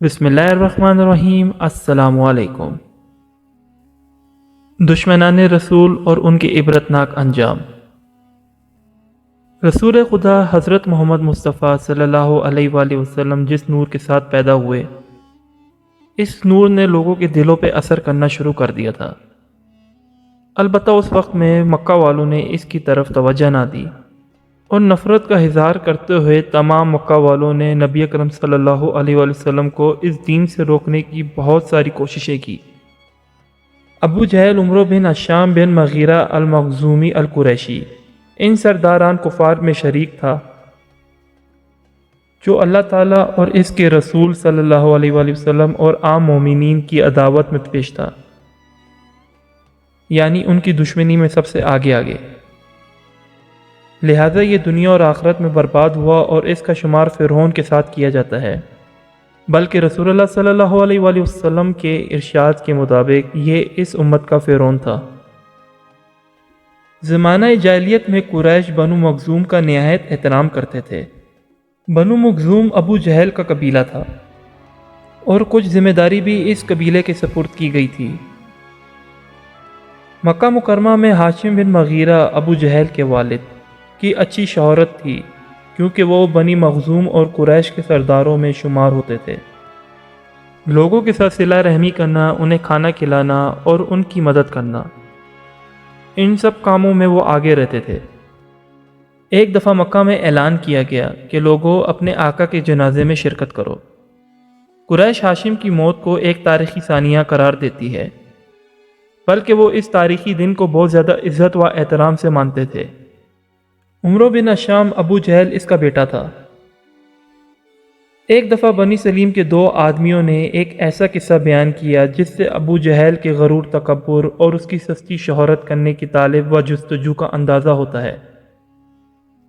بسم اللہ الرحمن الرحیم۔ السلام علیکم۔ دشمنان رسول اور ان کے عبرتناک انجام۔ رسول خدا حضرت محمد مصطفیٰ صلی اللہ علیہ وآلہ وسلم جس نور کے ساتھ پیدا ہوئے، اس نور نے لوگوں کے دلوں پہ اثر کرنا شروع کر دیا تھا۔ البتہ اس وقت میں مکہ والوں نے اس کی طرف توجہ نہ دی اور نفرت کا اظہار کرتے ہوئے تمام مکہ والوں نے نبی اکرم صلی اللہ علیہ وآلہ وسلم کو اس دین سے روکنے کی بہت ساری کوششیں کی۔ ابو جہل عمرو بن ہشام بن مغیرہ المخزومی القریشی ان سرداران کفار میں شریک تھا جو اللہ تعالیٰ اور اس کے رسول صلی اللہ علیہ وآلہ وسلم اور عام مومنین کی عداوت میں پیش تھا، یعنی ان کی دشمنی میں سب سے آگے۔ لہذا یہ دنیا اور آخرت میں برباد ہوا اور اس کا شمار فرعون کے ساتھ کیا جاتا ہے، بلکہ رسول اللہ صلی اللہ علیہ وآلہ وسلم کے ارشاد کے مطابق یہ اس امت کا فرعون تھا۔ زمانہ جاہلیت میں قریش بنو مخزوم کا نہایت احترام کرتے تھے۔ بنو مخزوم ابو جہل کا قبیلہ تھا اور کچھ ذمہ داری بھی اس قبیلے کے سپرد کی گئی تھی۔ مکہ مکرمہ میں ہاشم بن مغیرہ ابو جہل کے والد کی اچھی شہرت تھی، کیونکہ وہ بنی مخزوم اور قریش کے سرداروں میں شمار ہوتے تھے۔ لوگوں کے ساتھ صلہ رحمی کرنا، انہیں کھانا کھلانا اور ان کی مدد کرنا، ان سب کاموں میں وہ آگے رہتے تھے۔ ایک دفعہ مکہ میں اعلان کیا گیا کہ لوگوں اپنے آقا کے جنازے میں شرکت کرو۔ قریش ہاشم کی موت کو ایک تاریخی ثانیہ قرار دیتی ہے، بلکہ وہ اس تاریخی دن کو بہت زیادہ عزت و احترام سے مانتے تھے۔ عمرو بن ہشام ابو جہل اس کا بیٹا تھا۔ ایک دفعہ بنی سلیم کے دو آدمیوں نے ایک ایسا قصہ بیان کیا جس سے ابو جہل کے غرور، تکبر اور اس کی سستی شہرت کرنے کی طالب و جستجو کا اندازہ ہوتا ہے۔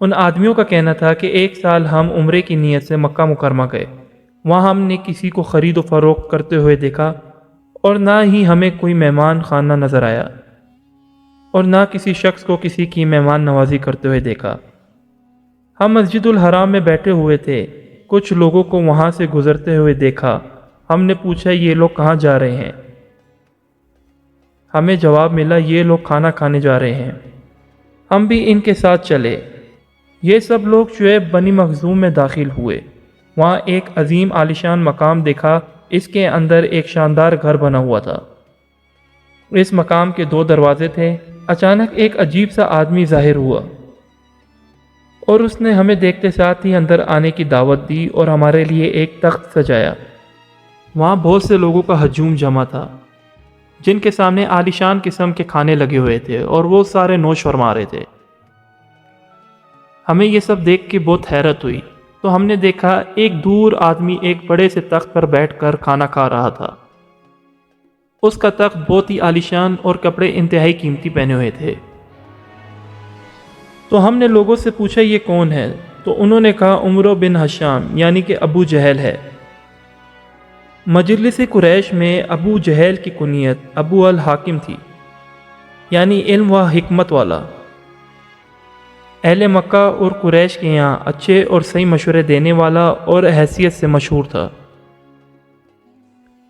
ان آدمیوں کا کہنا تھا کہ ایک سال ہم عمرے کی نیت سے مکہ مکرمہ گئے، وہاں ہم نے کسی کو خرید و فروخت کرتے ہوئے دیکھا اور نہ ہی ہمیں کوئی مہمان خانہ نظر آیا اور نہ کسی شخص کو کسی کی مہمان نوازی کرتے ہوئے دیکھا۔ ہم مسجد الحرام میں بیٹھے ہوئے تھے، کچھ لوگوں کو وہاں سے گزرتے ہوئے دیکھا۔ ہم نے پوچھا یہ لوگ کہاں جا رہے ہیں؟ ہمیں جواب ملا یہ لوگ کھانا کھانے جا رہے ہیں۔ ہم بھی ان کے ساتھ چلے۔ یہ سب لوگ شعیب بنی مخزوم میں داخل ہوئے۔ وہاں ایک عظیم عالیشان مقام دیکھا، اس کے اندر ایک شاندار گھر بنا ہوا تھا۔ اس مقام کے دو دروازے تھے۔ اچانک ایک عجیب سا آدمی ظاہر ہوا اور اس نے ہمیں دیکھتے ساتھ ہی اندر آنے کی دعوت دی اور ہمارے لیے ایک تخت سجایا۔ وہاں بہت سے لوگوں کا ہجوم جمع تھا جن کے سامنے عالیشان قسم کے کھانے لگے ہوئے تھے اور وہ سارے نوش فرما رہے تھے۔ ہمیں یہ سب دیکھ کے بہت حیرت ہوئی تو ہم نے دیکھا ایک دور آدمی ایک بڑے سے تخت پر بیٹھ کر کھانا کھا رہا تھا۔ اس کا تخت بہت ہی عالیشان اور کپڑے انتہائی قیمتی پہنے ہوئے تھے۔ تو ہم نے لوگوں سے پوچھا یہ کون ہے؟ تو انہوں نے کہا عمرو بن ہشام یعنی کہ ابو جہل ہے۔ مجلس قریش میں ابو جہل کی کنیت ابو الحاکم تھی، یعنی علم و حکمت والا۔ اہل مکہ اور قریش کے یہاں اچھے اور صحیح مشورے دینے والا اور حیثیت سے مشہور تھا۔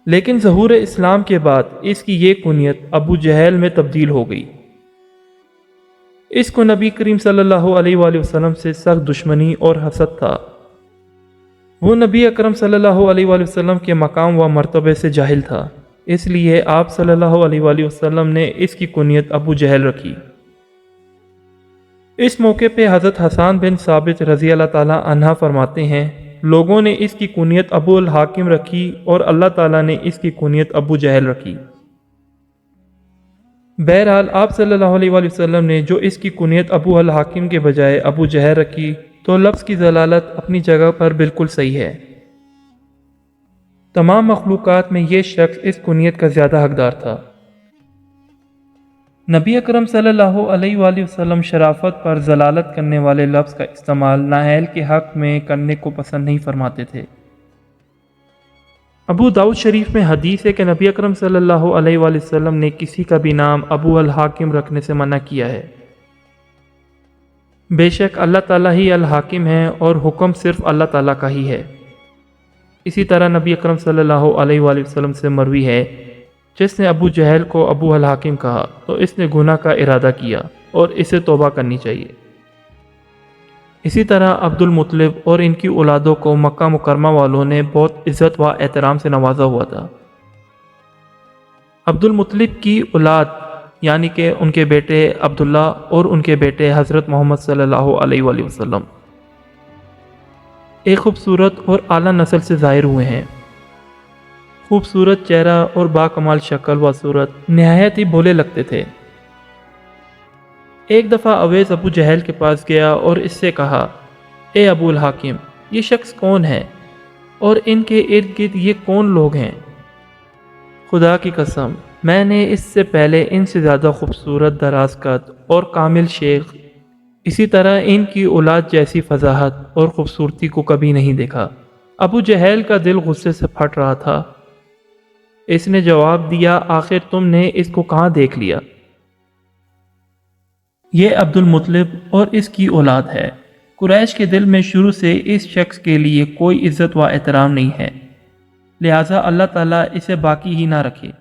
لیکن ظہور اسلام کے بعد اس کی یہ کنیت ابو جہل میں تبدیل ہو گئی۔ اس کو نبی کریم صلی اللہ علیہ وآلہ وسلم سے سخت دشمنی اور حسد تھا۔ وہ نبی اکرم صلی اللہ علیہ وآلہ وسلم کے مقام و مرتبے سے جاہل تھا، اس لیے آپ صلی اللہ علیہ وآلہ وسلم نے اس کی کنیت ابو جہل رکھی۔ اس موقع پہ حضرت حسان بن ثابت رضی اللہ تعالیٰ عنہ فرماتے ہیں لوگوں نے اس کی کنیت ابو الحاکم رکھی اور اللہ تعالیٰ نے اس کی کنیت ابو جہل رکھی۔ بہرحال آپ صلی اللہ علیہ وآلہ وسلم نے جو اس کی کنیت ابو الحاکم کے بجائے ابو جہل رکھی تو لفظ کی ضلالت اپنی جگہ پر بالکل صحیح ہے۔ تمام مخلوقات میں یہ شخص اس کنیت کا زیادہ حقدار تھا۔ نبی اکرم صلی اللہ علیہ وآلہ وسلم شرافت پر ضلالت کرنے والے لفظ کا استعمال نااہل کے حق میں کرنے کو پسند نہیں فرماتے تھے۔ ابو داؤد شریف میں حدیث ہے کہ نبی اکرم صلی اللہ علیہ وآلہ وسلم نے کسی کا بھی نام ابو الحاکم رکھنے سے منع کیا ہے۔ بے شک اللہ تعالیٰ ہی الحاکم ہے اور حکم صرف اللہ تعالیٰ کا ہی ہے۔ اسی طرح نبی اکرم صلی اللہ علیہ وآلہ وسلم سے مروی ہے، جس نے ابو جہل کو ابو الحاکم کہا تو اس نے گناہ کا ارادہ کیا اور اسے توبہ کرنی چاہیے۔ اسی طرح عبد المطلب اور ان کی اولادوں کو مکہ مکرمہ والوں نے بہت عزت و احترام سے نوازا ہوا تھا۔ عبد المطلب کی اولاد یعنی کہ ان کے بیٹے عبداللہ اور ان کے بیٹے حضرت محمد صلی اللہ علیہ وآلہ وسلم ایک خوبصورت اور اعلیٰ نسل سے ظاہر ہوئے ہیں۔ خوبصورت چہرہ اور باکمال شکل و صورت، نہایت ہی بھولے لگتے تھے۔ ایک دفعہ اویس ابو جہل کے پاس گیا اور اس سے کہا، اے ابو الحاکم، یہ شخص کون ہے اور ان کے ارد گرد یہ کون لوگ ہیں؟ خدا کی قسم، میں نے اس سے پہلے ان سے زیادہ خوبصورت، دراز قد اور کامل شیخ، اسی طرح ان کی اولاد جیسی فضاحت اور خوبصورتی کو کبھی نہیں دیکھا۔ ابو جہل کا دل غصے سے پھٹ رہا تھا۔ اس نے جواب دیا، آخر تم نے اس کو کہاں دیکھ لیا؟ یہ عبد المطلب اور اس کی اولاد ہے۔ قریش کے دل میں شروع سے اس شخص کے لیے کوئی عزت و احترام نہیں ہے، لہٰذا اللہ تعالیٰ اسے باقی ہی نہ رکھے۔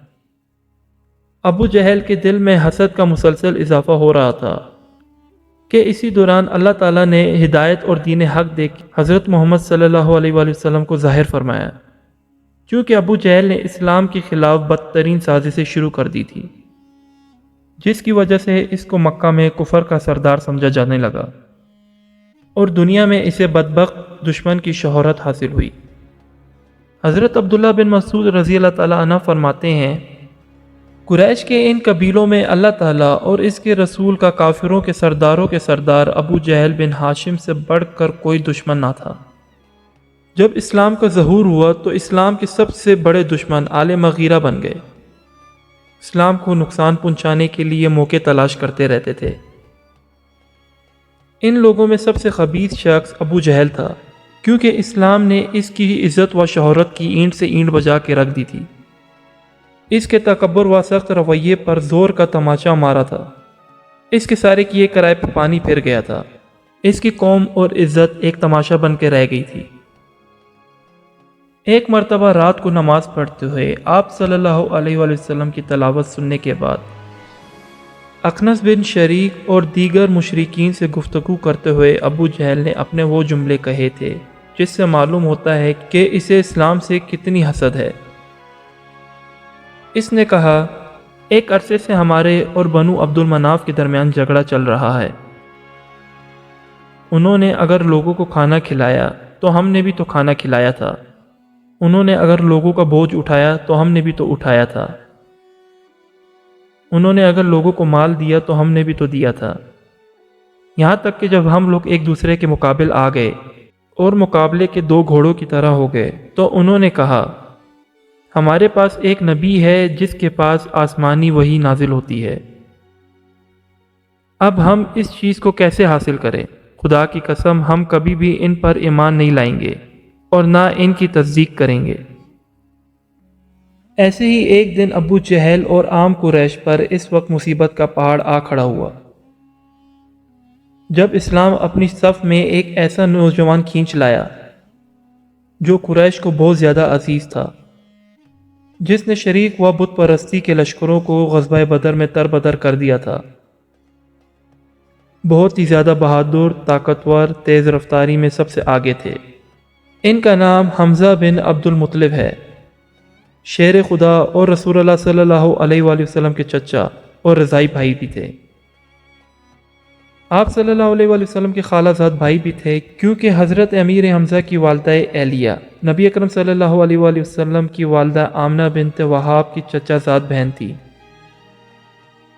ابو جہل کے دل میں حسد کا مسلسل اضافہ ہو رہا تھا کہ اسی دوران اللہ تعالیٰ نے ہدایت اور دین حق دے کے حضرت محمد صلی اللہ علیہ وآلہ وسلم کو ظاہر فرمایا، چونکہ ابو جہل نے اسلام کے خلاف بدترین سازشیں شروع کر دی تھی، جس کی وجہ سے اس کو مکہ میں کفر کا سردار سمجھا جانے لگا اور دنیا میں اسے بدبخت دشمن کی شہرت حاصل ہوئی۔ حضرت عبداللہ بن مسعود رضی اللہ تعالیٰ عنہ فرماتے ہیں، قریش کے ان قبیلوں میں اللہ تعالیٰ اور اس کے رسول کا کافروں کے سرداروں کے سردار ابو جہل بن ہاشم سے بڑھ کر کوئی دشمن نہ تھا۔ جب اسلام کا ظہور ہوا تو اسلام کے سب سے بڑے دشمن آل مغیرہ بن گئے، اسلام کو نقصان پہنچانے کے لیے موقع تلاش کرتے رہتے تھے۔ ان لوگوں میں سب سے خبیث شخص ابو جہل تھا، کیونکہ اسلام نے اس کی عزت و شہرت کی اینٹ سے اینٹ بجا کے رکھ دی تھی۔ اس کے تکبر و سخت رویے پر زور کا تماچا مارا تھا، اس کے سارے کیے کرائے پر پانی پھر گیا تھا، اس کی قوم اور عزت ایک تماشا بن کے رہ گئی تھی۔ ایک مرتبہ رات کو نماز پڑھتے ہوئے آپ صلی اللہ علیہ وآلہ وسلم کی تلاوت سننے کے بعد اخنس بن شریک اور دیگر مشرکین سے گفتگو کرتے ہوئے ابو جہل نے اپنے وہ جملے کہے تھے جس سے معلوم ہوتا ہے کہ اسے اسلام سے کتنی حسد ہے۔ اس نے کہا، ایک عرصے سے ہمارے اور بنو عبد المناف کے درمیان جھگڑا چل رہا ہے۔ انہوں نے اگر لوگوں کو کھانا کھلایا تو ہم نے بھی تو کھانا کھلایا تھا، انہوں نے اگر لوگوں کا بوجھ اٹھایا تو ہم نے بھی تو اٹھایا تھا، انہوں نے اگر لوگوں کو مال دیا تو ہم نے بھی تو دیا تھا، یہاں تک کہ جب ہم لوگ ایک دوسرے کے مقابل آ گئے اور مقابلے کے دو گھوڑوں کی طرح ہو گئے تو انہوں نے کہا، ہمارے پاس ایک نبی ہے جس کے پاس آسمانی وحی نازل ہوتی ہے، اب ہم اس چیز کو کیسے حاصل کریں؟ خدا کی قسم، ہم کبھی بھی ان پر ایمان نہیں لائیں گے اور نہ ان کی تصدیق کریں گے۔ ایسے ہی ایک دن ابو جہل اور عام قریش پر اس وقت مصیبت کا پہاڑ آ کھڑا ہوا جب اسلام اپنی صف میں ایک ایسا نوجوان کھینچ لایا جو قریش کو بہت زیادہ عزیز تھا، جس نے شریک و بت پرستی کے لشکروں کو غزوہ بدر میں تربدر کر دیا تھا۔ بہت ہی زیادہ بہادر، طاقتور، تیز رفتاری میں سب سے آگے تھے۔ ان کا نام حمزہ بن عبد المطلب ہے، شیر خدا اور رسول اللہ صلی اللہ علیہ وآلہ وسلم کے چچا اور رضائی بھائی بھی تھے۔ آپ صلی اللہ علیہ وآلہ وسلم کے خالہ زاد بھائی بھی تھے، کیونکہ حضرت امیر حمزہ کی والدہ اہلیہ نبی اکرم صلی اللہ علیہ وآلہ وسلم کی والدہ آمنہ بنت وہاب کی چچا زاد بہن تھی۔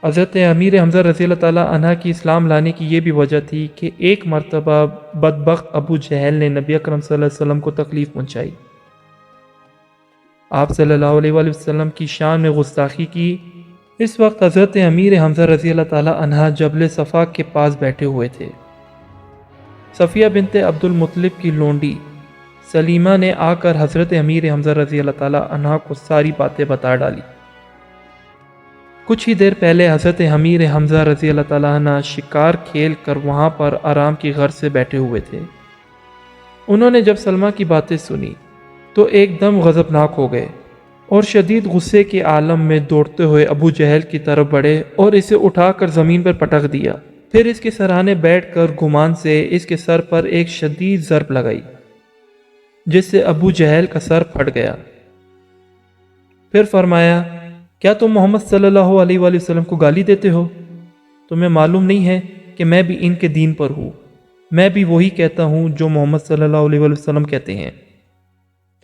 حضرت امیر حمزہ رضی اللہ تعالیٰ عنہ کی اسلام لانے کی یہ بھی وجہ تھی کہ ایک مرتبہ بدبخت ابو جہل نے نبی اکرم صلی اللہ علیہ وسلم کو تکلیف پہنچائی، آپ صلی اللہ علیہ وآلہ وسلم کی شان میں گستاخی کی۔ اس وقت حضرت امیر حمزہ رضی اللہ تعالیٰ عنہ جبل صفا کے پاس بیٹھے ہوئے تھے۔ صفیہ بنت عبد المطلب کی لونڈی سلیمہ نے آ کر حضرت امیر حمزہ رضی اللہ تعالیٰ عنہ کو ساری باتیں بتا ڈالی۔ کچھ ہی دیر پہلے حضرت امیر حمزہ رضی اللہ تعالیٰ عنہ شکار کھیل کر وہاں پر آرام کی غرض سے بیٹھے ہوئے تھے۔ انہوں نے جب سلمہ کی باتیں سنی تو ایک دم غضبناک ہو گئے اور شدید غصے کے عالم میں دوڑتے ہوئے ابو جہل کی طرف بڑھے اور اسے اٹھا کر زمین پر پٹک دیا۔ پھر اس کے سرانے بیٹھ کر گمان سے اس کے سر پر ایک شدید ضرب لگائی جس سے ابو جہل کا سر پھٹ گیا۔ پھر فرمایا، کیا تم محمد صلی اللہ علیہ وآلہ وسلم کو گالی دیتے ہو؟ تمہیں معلوم نہیں ہے کہ میں بھی ان کے دین پر ہوں، میں بھی وہی کہتا ہوں جو محمد صلی اللہ علیہ وآلہ وسلم کہتے ہیں۔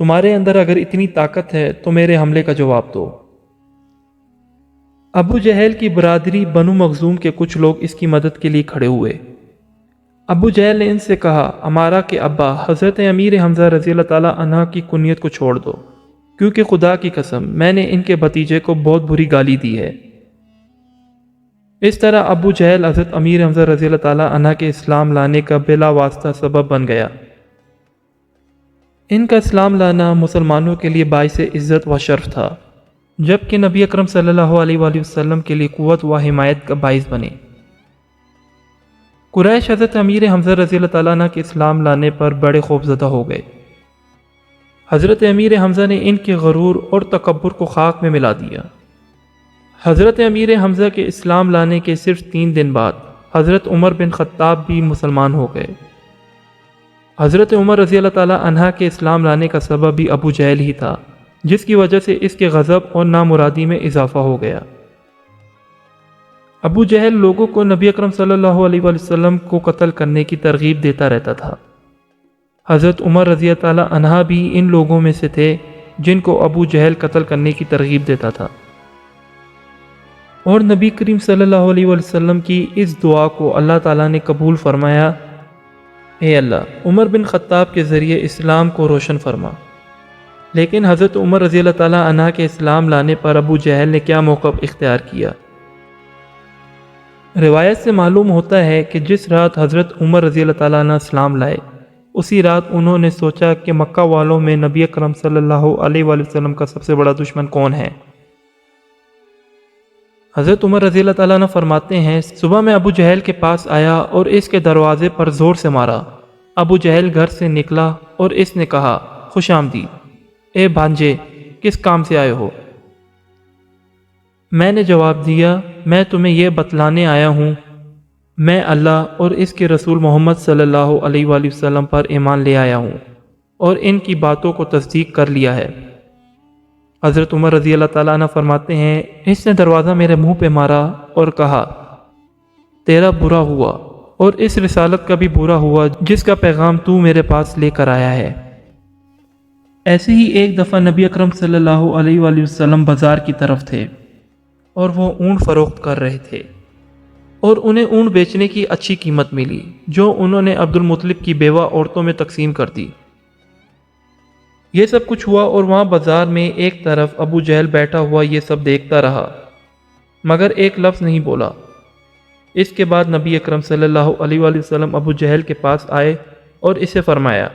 تمہارے اندر اگر اتنی طاقت ہے تو میرے حملے کا جواب دو۔ ابو جہل کی برادری بنو مخزوم کے کچھ لوگ اس کی مدد کے لیے کھڑے ہوئے۔ ابو جہل نے ان سے کہا، امارہ کے ابا حضرت امیر حمزہ رضی اللہ تعالیٰ عنہ کی کنیت کو چھوڑ دو، کیونکہ خدا کی قسم میں نے ان کے بھتیجے کو بہت بری گالی دی ہے۔ اس طرح ابو جہل حضرت امیر حمزہ رضی اللہ تعالیٰ عنہ کے اسلام لانے کا بلا واسطہ سبب بن گیا۔ ان کا اسلام لانا مسلمانوں کے لیے باعث عزت و شرف تھا، جبکہ نبی اکرم صلی اللہ علیہ وآلہ وسلم کے لیے قوت و حمایت کا باعث بنے۔ قریش حضرت امیر حمزہ رضی اللہ تعالیٰ عنہ کے اسلام لانے پر بڑے خوفزدہ ہو گئے۔ حضرت امیر حمزہ نے ان کے غرور اور تکبر کو خاک میں ملا دیا۔ حضرت امیر حمزہ کے اسلام لانے کے صرف 3 دن بعد حضرت عمر بن خطاب بھی مسلمان ہو گئے۔ حضرت عمر رضی اللہ تعالیٰ عنہ کے اسلام لانے کا سبب بھی ابو جہل ہی تھا، جس کی وجہ سے اس کے غضب اور نامرادی میں اضافہ ہو گیا۔ ابو جہل لوگوں کو نبی اکرم صلی اللہ علیہ وآلہ وسلم کو قتل کرنے کی ترغیب دیتا رہتا تھا۔ حضرت عمر رضی اللہ تعالیٰ عنہ بھی ان لوگوں میں سے تھے جن کو ابو جہل قتل کرنے کی ترغیب دیتا تھا، اور نبی کریم صلی اللہ علیہ وآلہ وسلم کی اس دعا کو اللہ تعالیٰ نے قبول فرمایا، اے اللہ عمر بن خطاب کے ذریعے اسلام کو روشن فرما۔ لیکن حضرت عمر رضی اللہ تعالیٰ عنہ کے اسلام لانے پر ابو جہل نے کیا موقف اختیار کیا؟ روایت سے معلوم ہوتا ہے کہ جس رات حضرت عمر رضی اللہ تعالیٰ عنہ اسلام لائے، اسی رات انہوں نے سوچا کہ مکہ والوں میں نبی اکرم صلی اللہ علیہ وآلہ وسلم کا سب سے بڑا دشمن کون ہے؟ حضرت عمر رضی اللہ تعالیٰ عنہ فرماتے ہیں، صبح میں ابو جہل کے پاس آیا اور اس کے دروازے پر زور سے مارا۔ ابو جہل گھر سے نکلا اور اس نے کہا، خوش آمدید، اے بھانجے، کس کام سے آئے ہو؟ میں نے جواب دیا، میں تمہیں یہ بتلانے آیا ہوں، میں اللہ اور اس کے رسول محمد صلی اللہ علیہ وآلہ وسلم پر ایمان لے آیا ہوں اور ان کی باتوں کو تصدیق کر لیا ہے۔ حضرت عمر رضی اللہ تعالیٰ عنہ فرماتے ہیں، اس نے دروازہ میرے منہ پہ مارا اور کہا، تیرا برا ہوا اور اس رسالت کا بھی برا ہوا جس کا پیغام تو میرے پاس لے کر آیا ہے۔ ایسے ہی ایک دفعہ نبی اکرم صلی اللہ علیہ وآلہ وسلم بازار کی طرف تھے اور وہ اونٹ فروخت کر رہے تھے، اور انہیں اونٹ بیچنے کی اچھی قیمت ملی جو انہوں نے عبد المطلب کی بیوہ عورتوں میں تقسیم کر دی۔ یہ سب کچھ ہوا اور وہاں بازار میں ایک طرف ابو جہل بیٹھا ہوا یہ سب دیکھتا رہا، مگر ایک لفظ نہیں بولا۔ اس کے بعد نبی اکرم صلی اللہ علیہ وآلہ وسلم ابو جہل کے پاس آئے اور اسے فرمایا،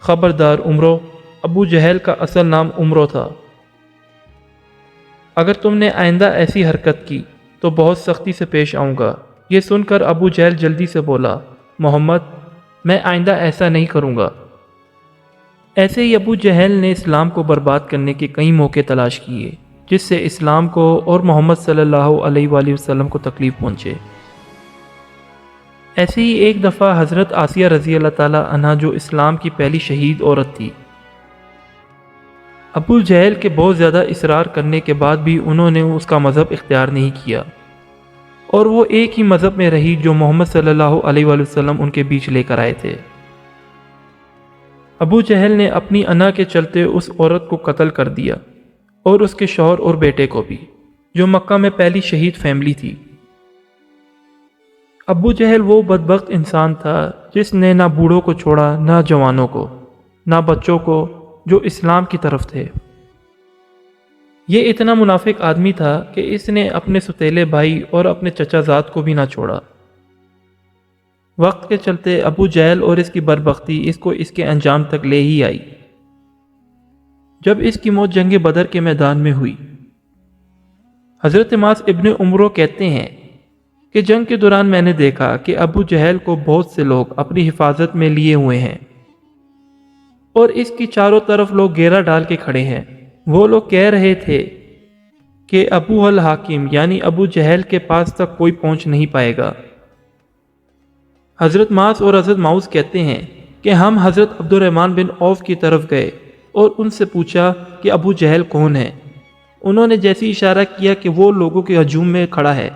خبردار عمرو، ابو جہل کا اصل نام عمرو تھا، اگر تم نے آئندہ ایسی حرکت کی تو بہت سختی سے پیش آؤں گا۔ یہ سن کر ابو جہل جلدی سے بولا، محمد، میں آئندہ ایسا نہیں کروں گا۔ ایسے ہی ابو جہل نے اسلام کو برباد کرنے کے کئی موقع تلاش کیے جس سے اسلام کو اور محمد صلی اللہ علیہ وآلہ وسلم کو تکلیف پہنچے۔ ایسے ہی ایک دفعہ حضرت آسیہ رضی اللہ تعالیٰ عنہ جو اسلام کی پہلی شہید عورت تھی، ابو جہل کے بہت زیادہ اصرار کرنے کے بعد بھی انہوں نے اس کا مذہب اختیار نہیں کیا، اور وہ ایک ہی مذہب میں رہی جو محمد صلی اللہ علیہ وآلہ وسلم ان کے بیچ لے کر آئے تھے۔ ابو جہل نے اپنی انا کے چلتے اس عورت کو قتل کر دیا اور اس کے شوہر اور بیٹے کو بھی، جو مکہ میں پہلی شہید فیملی تھی۔ ابو جہل وہ بدبخت انسان تھا جس نے نہ بوڑھوں کو چھوڑا، نہ جوانوں کو، نہ بچوں کو جو اسلام کی طرف تھے۔ یہ اتنا منافق آدمی تھا کہ اس نے اپنے ستیلے بھائی اور اپنے چچا زاد کو بھی نہ چھوڑا۔ وقت کے چلتے ابو جہل اور اس کی بربختی اس کو اس کے انجام تک لے ہی آئی۔ جب اس کی موت جنگ بدر کے میدان میں ہوئی، حضرت معاذ ابن عمرو کہتے ہیں کہ جنگ کے دوران میں نے دیکھا کہ ابو جہل کو بہت سے لوگ اپنی حفاظت میں لیے ہوئے ہیں، اور اس کی چاروں طرف لوگ گھیرا ڈال کے کھڑے ہیں۔ وہ لوگ کہہ رہے تھے کہ ابو الحاکم یعنی ابو جہل کے پاس تک کوئی پہنچ نہیں پائے گا۔ حضرت معاذ اور حضرت معوذ کہتے ہیں کہ ہم حضرت عبد الرحمن بن عوف کی طرف گئے اور ان سے پوچھا کہ ابو جہل کون ہے۔ انہوں نے جیسی اشارہ کیا کہ وہ لوگوں کے ہجوم میں کھڑا ہے،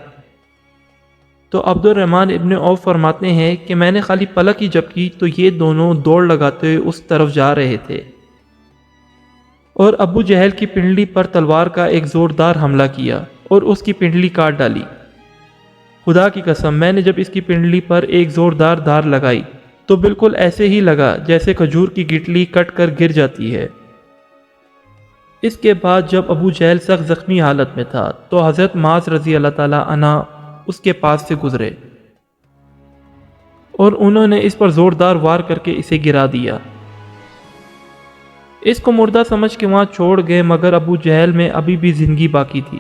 تو عبد الرحمن ابن عوف فرماتے ہیں کہ میں نے خالی پلک ہی جب کی تو یہ دونوں دوڑ لگاتے ہوئے اس طرف جا رہے تھے، اور ابو جہل کی پنڈلی پر تلوار کا ایک زوردار حملہ کیا اور اس کی پنڈلی کاٹ ڈالی۔ خدا کی قسم میں نے جب اس کی پنڈلی پر ایک زوردار دھار لگائی تو بالکل ایسے ہی لگا جیسے کھجور کی گٹلی کٹ کر گر جاتی ہے۔ اس کے بعد جب ابو جہل سخت زخمی حالت میں تھا تو حضرت معاذ رضی اللہ تعالی عنہ اس کے پاس سے گزرے اور انہوں نے اس پر زوردار وار کر کے اسے گرا دیا۔ اس کو مردہ سمجھ کے وہاں چھوڑ گئے، مگر ابو جہل میں ابھی بھی زندگی باقی تھی۔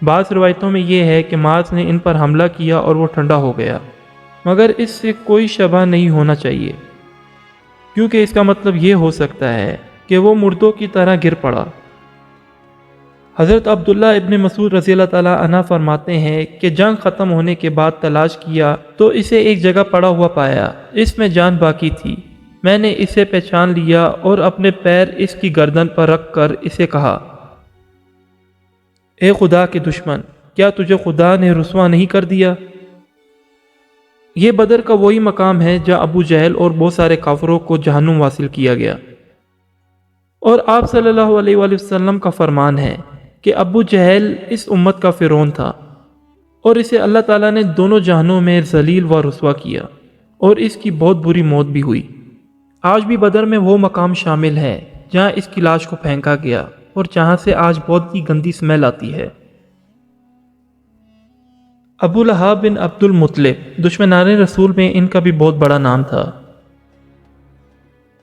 بعض روایتوں میں یہ ہے کہ معاذ نے ان پر حملہ کیا اور وہ ٹھنڈا ہو گیا، مگر اس سے کوئی شبہ نہیں ہونا چاہیے، کیونکہ اس کا مطلب یہ ہو سکتا ہے کہ وہ مردوں کی طرح گر پڑا۔ حضرت عبداللہ ابن مسعود رضی اللہ تعالیٰ عنہ فرماتے ہیں کہ جنگ ختم ہونے کے بعد تلاش کیا تو اسے ایک جگہ پڑا ہوا پایا، اس میں جان باقی تھی۔ میں نے اسے پہچان لیا اور اپنے پیر اس کی گردن پر رکھ کر اسے کہا، اے خدا کے دشمن، کیا تجھے خدا نے رسوا نہیں کر دیا؟ یہ بدر کا وہی مقام ہے جہاں ابو جہل اور بہت سارے کافروں کو جہنم واصل کیا گیا، اور آپ صلی اللہ علیہ وآلہ وسلم کا فرمان ہے کہ ابو جہل اس امت کا فرعون تھا، اور اسے اللہ تعالیٰ نے دونوں جہانوں میں ذلیل و رسوا کیا، اور اس کی بہت بری موت بھی ہوئی۔ آج بھی بدر میں وہ مقام شامل ہے جہاں اس کی لاش کو پھینکا گیا اور جہاں سے آج بہت ہی گندی سمیل آتی ہے۔ ابو لہب بن عبد المطلب دشمنان رسول میں ان کا بھی بہت بڑا نام تھا۔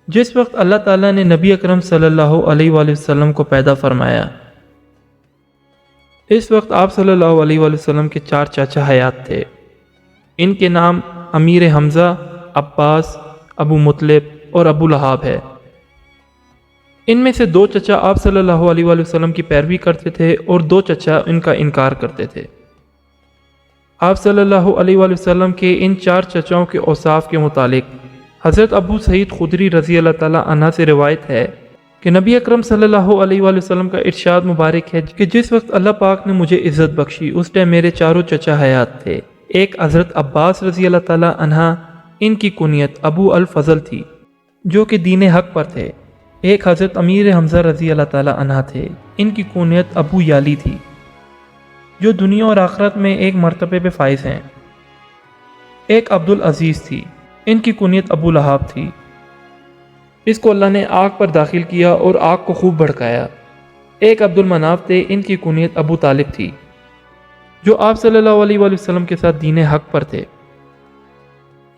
جس وقت اللہ تعالیٰ نے نبی اکرم صلی اللہ علیہ وآلہ وسلم کو پیدا فرمایا، اس وقت آپ صلی اللہ علیہ وآلہ وسلم کے 4 چاچا حیات تھے۔ ان کے نام امیر حمزہ، عباس، ابو مطلب اور ابو لہب ہے۔ ان میں سے 2 چچا آپ صلی اللہ علیہ وآلہ وسلم کی پیروی کرتے تھے اور 2 چچا ان کا انکار کرتے تھے۔ آپ صلی اللہ علیہ وآلہ وسلم کے ان 4 چچاؤں کے اوصاف کے متعلق حضرت ابو سعید خدری رضی اللہ تعالیٰ عنہ سے روایت ہے کہ نبی اکرم صلی اللہ علیہ وآلہ وسلم کا ارشاد مبارک ہے کہ جس وقت اللہ پاک نے مجھے عزت بخشی اس ٹائم میرے 4 چچا حیات تھے۔ ایک حضرت عباس رضی اللہ تعالیٰ عنہ، ان کی کنیت ابو الفضل تھی جو کہ دین حق پر تھے۔ ایک حضرت امیر حمزہ رضی اللہ تعالیٰ عنہ تھے، ان کی کنیت ابو یالی تھی جو دنیا اور آخرت میں ایک مرتبے پہ فائز ہیں۔ ایک عبد العزیز تھی، ان کی کنیت ابو لہب تھی۔ اس کو اللہ نے آگ پر داخل کیا اور آگ کو خوب بھڑکایا۔ ایک عبد المناف تھے، ان کی کنیت ابو طالب تھی جو آپ صلی اللہ علیہ وآلہ وسلم کے ساتھ دین حق پر تھے۔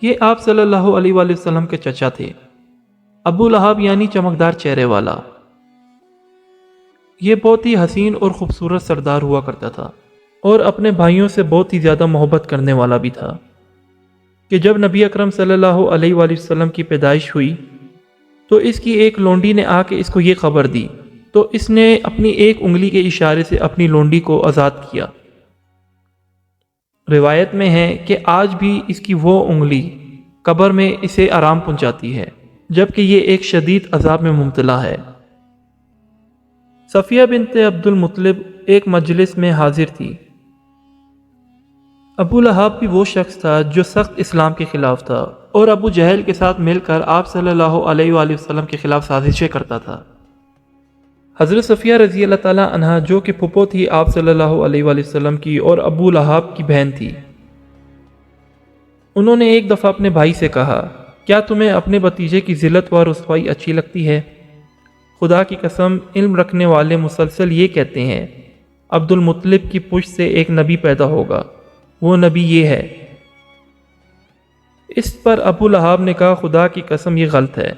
یہ آپ صلی اللہ علیہ وآلہ وسلم کے چچا تھے۔ ابو لہب یعنی چمکدار چہرے والا، یہ بہت ہی حسین اور خوبصورت سردار ہوا کرتا تھا اور اپنے بھائیوں سے بہت ہی زیادہ محبت کرنے والا بھی تھا کہ جب نبی اکرم صلی اللہ علیہ وآلہ وسلم کی پیدائش ہوئی تو اس کی ایک لونڈی نے آ کے اس کو یہ خبر دی تو اس نے اپنی ایک انگلی کے اشارے سے اپنی لونڈی کو آزاد کیا۔ روایت میں ہے کہ آج بھی اس کی وہ انگلی قبر میں اسے آرام پہنچاتی ہے جبکہ یہ ایک شدید عذاب میں مبتلا ہے۔ صفیہ بنت عبد المطلب ایک مجلس میں حاضر تھی۔ ابو لہب بھی وہ شخص تھا جو سخت اسلام کے خلاف تھا اور ابو جہل کے ساتھ مل کر آپ صلی اللہ علیہ وآلہ وسلم کے خلاف سازشیں کرتا تھا۔ حضرت صفیہ رضی اللہ تعالیٰ عنہ جو کہ پھپھو تھی آپ صلی اللہ علیہ وآلہ وسلم کی اور ابو لہب کی بہن تھی، انہوں نے ایک دفعہ اپنے بھائی سے کہا، کیا تمہیں اپنے بھتیجے کی ذلت و رسوائی اچھی لگتی ہے؟ خدا کی قسم علم رکھنے والے مسلسل یہ کہتے ہیں عبد المطلب کی پشت سے ایک نبی پیدا ہوگا، وہ نبی یہ ہے۔ اس پر ابو لہب نے کہا، خدا کی قسم یہ غلط ہے،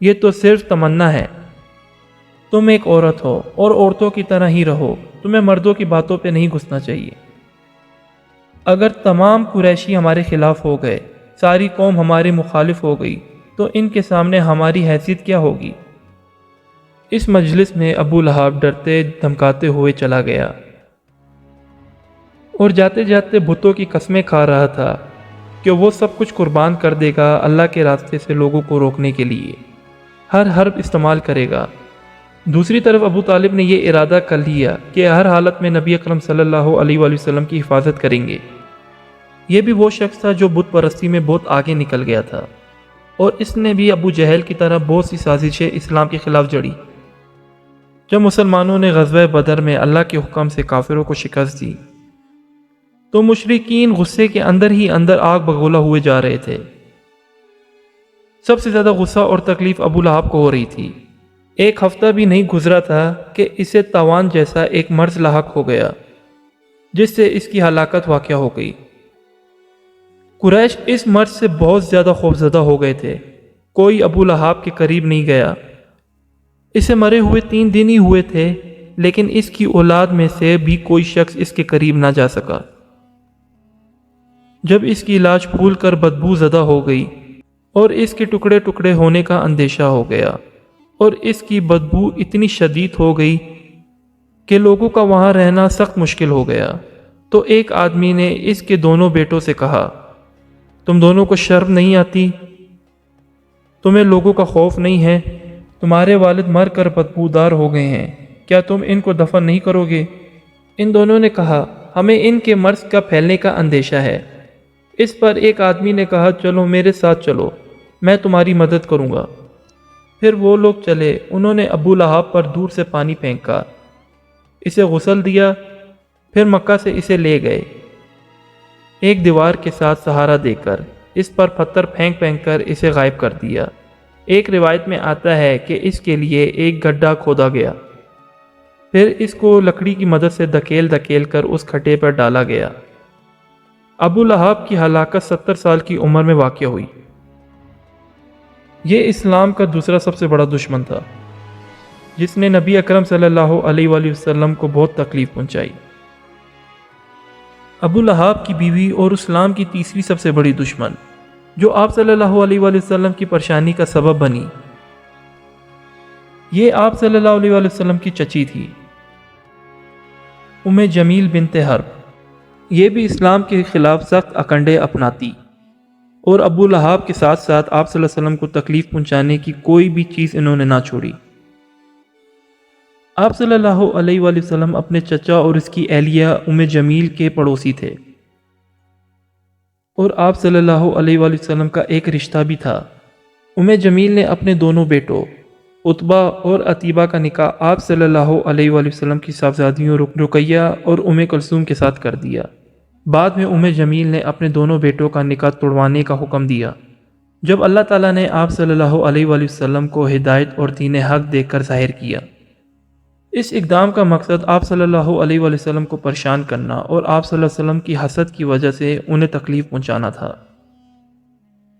یہ تو صرف تمنا ہے۔ تم ایک عورت ہو اور عورتوں کی طرح ہی رہو، تمہیں مردوں کی باتوں پہ نہیں گھسنا چاہیے۔ اگر تمام قریشی ہمارے خلاف ہو گئے، ساری قوم ہمارے مخالف ہو گئی تو ان کے سامنے ہماری حیثیت کیا ہوگی؟ اس مجلس میں ابو لہب ڈرتے دھمکاتے ہوئے چلا گیا اور جاتے جاتے بتوں کی قسمیں کھا رہا تھا کہ وہ سب کچھ قربان کر دے گا اللہ کے راستے سے لوگوں کو روکنے کے لیے، ہر حرب استعمال کرے گا۔ دوسری طرف ابو طالب نے یہ ارادہ کر لیا کہ ہر حالت میں نبی اکرم صلی اللہ علیہ وآلہ وسلم کی حفاظت کریں گے۔ یہ بھی وہ شخص تھا جو بت پرستی میں بہت آگے نکل گیا تھا، اور اس نے بھی ابو جہل کی طرح بہت سی سازشیں اسلام کے خلاف جڑی۔ جب مسلمانوں نے غزوہ بدر میں اللہ کے حکم سے کافروں کو شکست دی تو مشرکین غصے کے اندر ہی اندر آگ بگولا ہوئے جا رہے تھے۔ سب سے زیادہ غصہ اور تکلیف ابو لہب کو ہو رہی تھی۔ ایک ہفتہ بھی نہیں گزرا تھا کہ اسے تاوان جیسا ایک مرض لاحق ہو گیا جس سے اس کی ہلاکت واقع ہو گئی۔ قریش اس مرض سے بہت زیادہ خوفزدہ ہو گئے تھے، کوئی ابو لہب کے قریب نہیں گیا۔ اسے مرے ہوئے 3 دن ہی ہوئے تھے، لیکن اس کی اولاد میں سے بھی کوئی شخص اس کے قریب نہ جا سکا۔ جب اس کی لاش پھول کر بدبو زدہ ہو گئی اور اس کے ٹکڑے ٹکڑے ہونے کا اندیشہ ہو گیا اور اس کی بدبو اتنی شدید ہو گئی کہ لوگوں کا وہاں رہنا سخت مشکل ہو گیا، تو ایک آدمی نے اس کے دونوں بیٹوں سے کہا، تم دونوں کو شرم نہیں آتی؟ تمہیں لوگوں کا خوف نہیں ہے؟ تمہارے والد مر کر بدبودار ہو گئے ہیں، کیا تم ان کو دفن نہیں کرو گے؟ ان دونوں نے کہا، ہمیں ان کے مرض کا پھیلنے کا اندیشہ ہے۔ اس پر ایک آدمی نے کہا، چلو میرے ساتھ چلو، میں تمہاری مدد کروں گا۔ پھر وہ لوگ چلے، انہوں نے ابو لہب پر دور سے پانی پھینکا، اسے غسل دیا، پھر مکہ سے اسے لے گئے، ایک دیوار کے ساتھ سہارا دے کر اس پر پتھر پھینک پھینک کر اسے غائب کر دیا۔ ایک روایت میں آتا ہے کہ اس کے لیے ایک گڈھا کھودا گیا، پھر اس کو لکڑی کی مدد سے دھکیل دھکیل کر اس کھٹے پر ڈالا گیا۔ ابو لہب کی ہلاکت 70 سال کی عمر میں واقع ہوئی۔ یہ اسلام کا دوسرا سب سے بڑا دشمن تھا جس نے نبی اکرم صلی اللہ علیہ وآلہ وسلم کو بہت تکلیف پہنچائی۔ ابو لہب کی بیوی اور اسلام کی تیسری سب سے بڑی دشمن جو آپ صلی اللہ علیہ وآلہ وسلم کی پریشانی کا سبب بنی، یہ آپ صلی اللہ علیہ وآلہ وسلم کی چچی تھی، ام جمیل بنت حرب۔ یہ بھی اسلام کے خلاف سخت اکنڈے اپناتی اور ابو لہب کے ساتھ ساتھ آپ صلی اللہ علیہ وسلم کو تکلیف پہنچانے کی کوئی بھی چیز انہوں نے نہ چھوڑی۔ آپ صلی اللہ علیہ وآلہ وسلم اپنے چچا اور اس کی اہلیہ ام جمیل کے پڑوسی تھے، اور آپ صلی اللہ علیہ وآلہ وسلم کا ایک رشتہ بھی تھا۔ ام جمیل نے اپنے دونوں بیٹوں عتبہ اور عتیبہ کا نکاح آپ صلی اللہ علیہ وآلہ وسلم کی صاحبزادیوں رقیہ اور ام کلثوم کے ساتھ کر دیا۔ بعد میں ام جمیل نے اپنے دونوں بیٹوں کا نکاح توڑوانے کا حکم دیا جب اللہ تعالیٰ نے آپ صلی اللہ علیہ وآلہ وسلم کو ہدایت اور دین حق دے کر ظاہر کیا۔ اس اقدام کا مقصد آپ صلی اللہ علیہ وآلہ وسلم کو پریشان کرنا اور آپ صلی اللہ علیہ وسلم کی حسد کی وجہ سے انہیں تکلیف پہنچانا تھا۔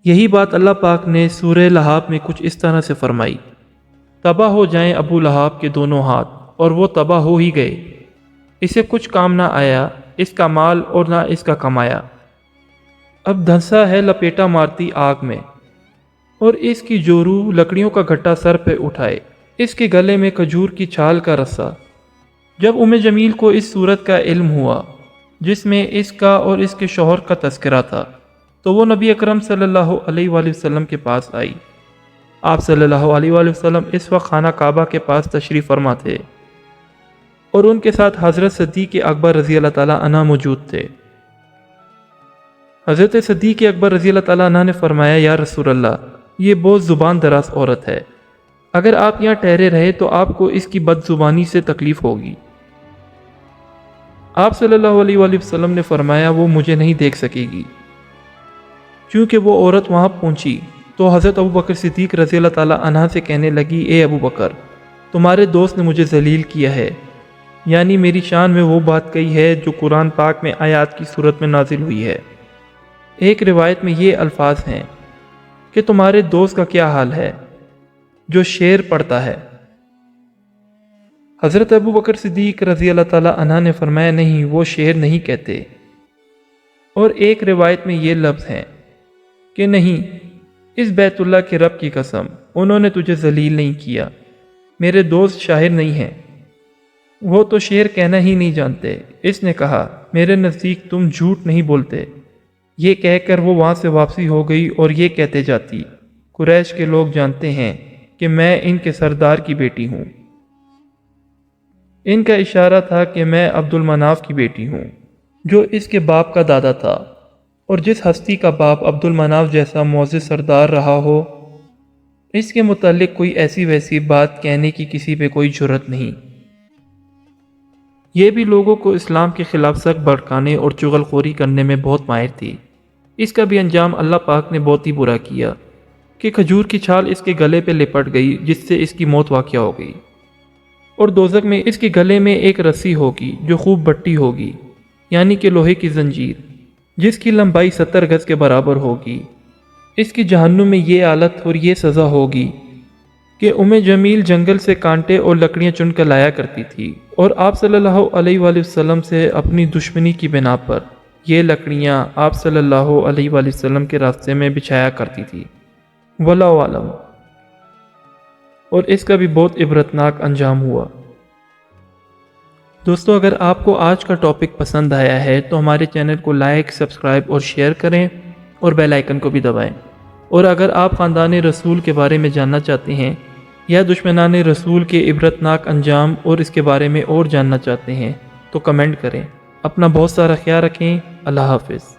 یہی بات اللہ پاک نے سورہ لہب میں کچھ اس طرح سے فرمائی، تباہ ہو جائیں ابو لہب کے دونوں ہاتھ، اور وہ تباہ ہو ہی گئے، اسے کچھ کام نہ آیا، اس کا مال اور نہ اس کا کمایا۔ اب دھنسا ہے لپیٹا مارتی آگ میں، اور اس کی جورو لکڑیوں کا گھٹا سر پہ اٹھائے، اس کے گلے میں کھجور کی چھال کا رسہ۔ جب ام جمیل کو اس صورت کا علم ہوا جس میں اس کا اور اس کے شوہر کا تذکرہ تھا، تو وہ نبی اکرم صلی اللہ علیہ وآلہ وسلم کے پاس آئی۔ آپ صلی اللہ علیہ وآلہ وسلم اس وقت خانہ کعبہ کے پاس تشریف فرما تھے، اور ان کے ساتھ حضرت صدیق اکبر رضی اللہ تعالیٰ عنہ موجود تھے۔ حضرت صدیق اکبر رضی اللہ تعالیٰ عنہ نے فرمایا، یا رسول اللہ، یہ بہت زبان دراز عورت ہے، اگر آپ یہاں ٹھہرے رہے تو آپ کو اس کی بد زبانی سے تکلیف ہوگی۔ آپ صلی اللہ علیہ وآلہ وسلم نے فرمایا، وہ مجھے نہیں دیکھ سکے گی۔ چونکہ وہ عورت وہاں پہنچی تو حضرت ابو بکر صدیق رضی اللہ تعالیٰ عنہ سے کہنے لگی، اے ابو بکر، تمہارے دوست نے مجھے ذلیل کیا ہے، یعنی میری شان میں وہ بات کہی ہے جو قرآن پاک میں آیات کی صورت میں نازل ہوئی ہے۔ ایک روایت میں یہ الفاظ ہیں کہ تمہارے دوست کا کیا حال ہے جو شعر پڑھتا ہے۔ حضرت ابو بکر صدیق رضی اللہ تعالیٰ عنہ نے فرمایا، نہیں، وہ شعر نہیں کہتے۔ اور ایک روایت میں یہ لفظ ہیں کہ نہیں، اس بیت اللہ کے رب کی قسم، انہوں نے تجھے ذلیل نہیں کیا، میرے دوست شاعر نہیں ہیں، وہ تو شعر کہنا ہی نہیں جانتے۔ اس نے کہا، میرے نزدیک تم جھوٹ نہیں بولتے۔ یہ کہہ کر وہ وہاں سے واپسی ہو گئی اور یہ کہتے جاتی، قریش کے لوگ جانتے ہیں کہ میں ان کے سردار کی بیٹی ہوں۔ ان کا اشارہ تھا کہ میں عبد المناف کی بیٹی ہوں، جو اس کے باپ کا دادا تھا، اور جس ہستی کا باپ عبد المناف جیسا معزز سردار رہا ہو، اس کے متعلق کوئی ایسی ویسی بات کہنے کی کسی پہ کوئی جرت نہیں۔ یہ بھی لوگوں کو اسلام کے خلاف سخت بھڑکانے اور چغل خوری کرنے میں بہت ماہر تھی۔ اس کا بھی انجام اللہ پاک نے بہت ہی برا کیا کہ کھجور کی چھال اس کے گلے پہ لپٹ گئی، جس سے اس کی موت واقع ہو گئی، اور دوزخ میں اس کے گلے میں ایک رسی ہوگی جو خوب بٹی ہوگی، یعنی کہ لوہے کی زنجیر، جس کی لمبائی 70 گز کے برابر ہوگی۔ اس کی جہنم میں یہ حالت اور یہ سزا ہوگی کہ جمیل جنگل سے کانٹے اور لکڑیاں چن کر لایا کرتی تھی، اور آپ صلی اللہ علیہ وآلہ وسلم سے اپنی دشمنی کی بنا پر یہ لکڑیاں آپ صلی اللہ علیہ وآلہ وسلم کے راستے میں بچھایا کرتی تھی۔ واللہ عالم۔ اور اس کا بھی بہت عبرتناک انجام ہوا۔ دوستو، اگر آپ کو آج کا ٹاپک پسند آیا ہے تو ہمارے چینل کو لائک، سبسکرائب اور شیئر کریں، اور بیل آئیکن کو بھی دبائیں۔ اور اگر آپ خاندان رسول کے بارے میں جاننا چاہتے ہیں یا دشمنان رسول کے عبرتناک انجام اور اس کے بارے میں اور جاننا چاہتے ہیں تو کمنٹ کریں۔ اپنا بہت سارا خیال رکھیں۔ اللہ حافظ۔